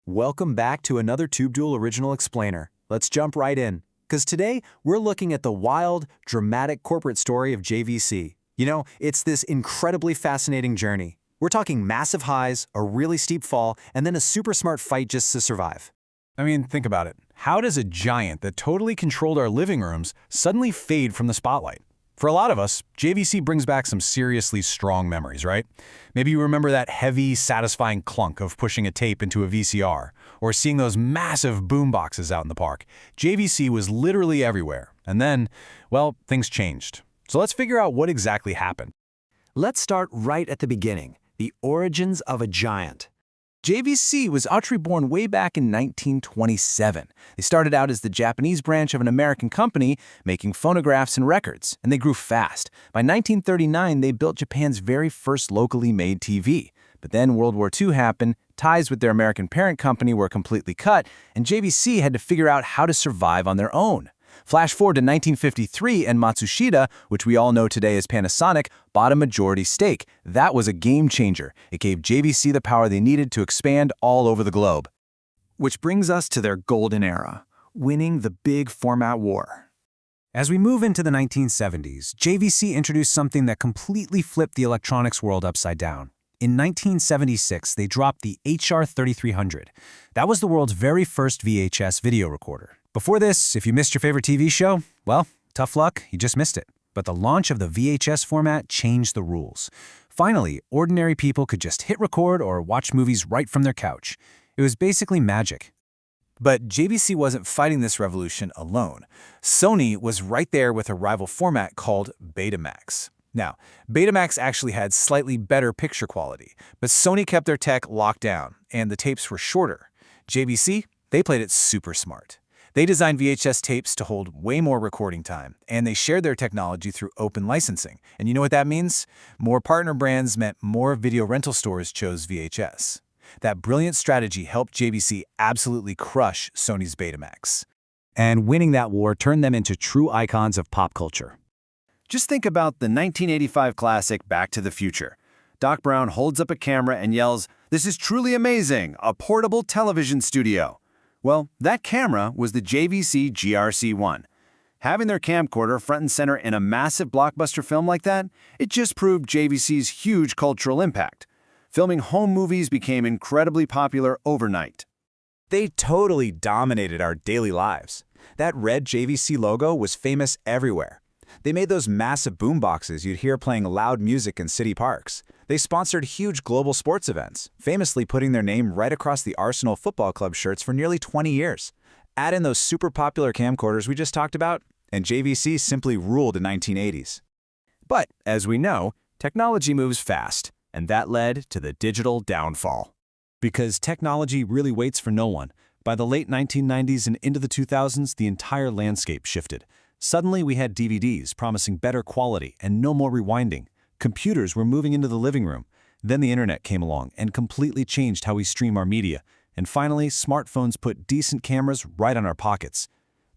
Welcome back to another TubeDuel Original Explainer. Let's jump right in, because today we're looking at the wild, dramatic corporate story of JVC. You know, it's this incredibly fascinating journey. We're talking massive highs, a really steep fall, and then a super smart fight just to survive. I mean, think about it. How does a giant that totally controlled our living rooms suddenly fade from the spotlight? For a lot of us, JVC brings back some seriously strong memories, right? Maybe you remember that heavy, satisfying clunk of pushing a tape into a VCR, or seeing those massive boom boxes out in the park. JVC was literally everywhere. And then, well, things changed. So let's figure out what exactly happened. Let's start right at the beginning, the origins of a giant. JVC was actually born way back in 1927. They started out as the Japanese branch of an American company making phonographs and records, and they grew fast. By 1939, they built Japan's very first locally made TV. But then World War II happened, ties with their American parent company were completely cut, and JVC had to figure out how to survive on their own. Flash forward to 1953, and Matsushita, which we all know today as Panasonic, bought a majority stake. That was a game changer. It gave JVC the power they needed to expand all over the globe. Which brings us to their golden era, winning the big format war. As we move into the 1970s, JVC introduced something that completely flipped the electronics world upside down. In 1976, they dropped the HR3300. That was the world's very first VHS video recorder. Before this, if you missed your favorite TV show, well, tough luck, you just missed it. But the launch of the VHS format changed the rules. Finally, ordinary people could just hit record or watch movies right from their couch. It was basically magic. But JVC wasn't fighting this revolution alone. Sony was right there with a rival format called Betamax. Now, Betamax actually had slightly better picture quality, but Sony kept their tech locked down, and the tapes were shorter. JVC, they played it super smart. They designed VHS tapes to hold way more recording time, and they shared their technology through open licensing. And you know what that means? More partner brands meant more video rental stores chose VHS. That brilliant strategy helped JVC absolutely crush Sony's Betamax. And winning that war turned them into true icons of pop culture. Just think about the 1985 classic Back to the Future. Doc Brown holds up a camera and yells, "This is truly amazing, a portable television studio." Well, that camera was the JVC GRC-1. Having their camcorder front and center in a massive blockbuster film like that, it just proved JVC's huge cultural impact. Filming home movies became incredibly popular overnight. They totally dominated our daily lives. That red JVC logo was famous everywhere. They made those massive boomboxes you'd hear playing loud music in city parks. They sponsored huge global sports events, famously putting their name right across the Arsenal Football Club shirts for nearly 20 years. Add in those super popular camcorders we just talked about, and JVC simply ruled the 1980s. But, as we know, technology moves fast, and that led to the digital downfall. Because technology really waits for no one. By the late 1990s and into the 2000s, the entire landscape shifted. Suddenly, we had DVDs promising better quality and no more rewinding. Computers were moving into the living room. Then the internet came along and completely changed how we stream our media. And finally, smartphones put decent cameras right on our pockets.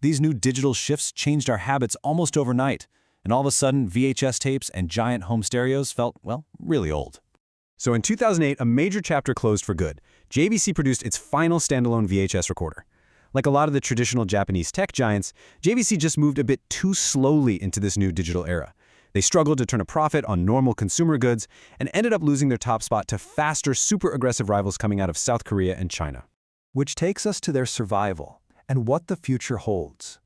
These new digital shifts changed our habits almost overnight. And all of a sudden, VHS tapes and giant home stereos felt, well, really old. So in 2008, a major chapter closed for good. JVC produced its final standalone VHS recorder. Like a lot of the traditional Japanese tech giants, JVC just moved a bit too slowly into this new digital era. They struggled to turn a profit on normal consumer goods and ended up losing their top spot to faster, super aggressive rivals coming out of South Korea and China. Which takes us to their survival and what the future holds.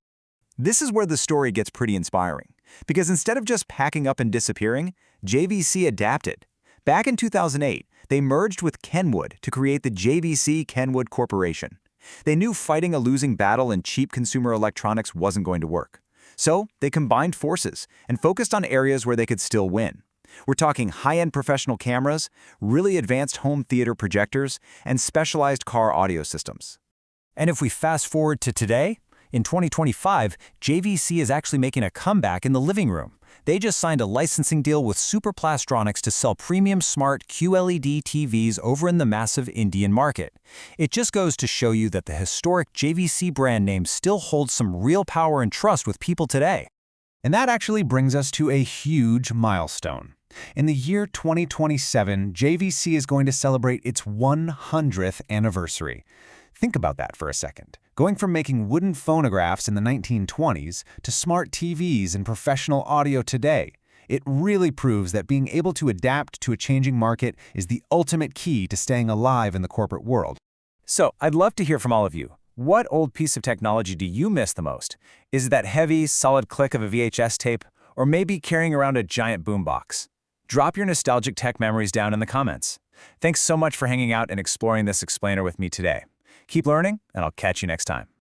This is where the story gets pretty inspiring, because instead of just packing up and disappearing, JVC adapted. Back in 2008, they merged with Kenwood to create the JVC Kenwood Corporation. They knew fighting a losing battle in cheap consumer electronics wasn't going to work. So they combined forces and focused on areas where they could still win. We're talking high-end professional cameras, really advanced home theater projectors, and specialized car audio systems. And if we fast forward to today, in 2025, JVC is actually making a comeback in the living room. They just signed a licensing deal with Superplastronics to sell premium smart QLED TVs over in the massive Indian market. It just goes to show you that the historic JVC brand name still holds some real power and trust with people today. And that actually brings us to a huge milestone. In the year 2027, JVC is going to celebrate its 100th anniversary. Think about that for a second. Going from making wooden phonographs in the 1920s to smart TVs and professional audio today, it really proves that being able to adapt to a changing market is the ultimate key to staying alive in the corporate world. So, I'd love to hear from all of you. What old piece of technology do you miss the most? Is it that heavy, solid click of a VHS tape, or maybe carrying around a giant boombox? Drop your nostalgic tech memories down in the comments. Thanks so much for hanging out and exploring this explainer with me today. Keep learning, and I'll catch you next time.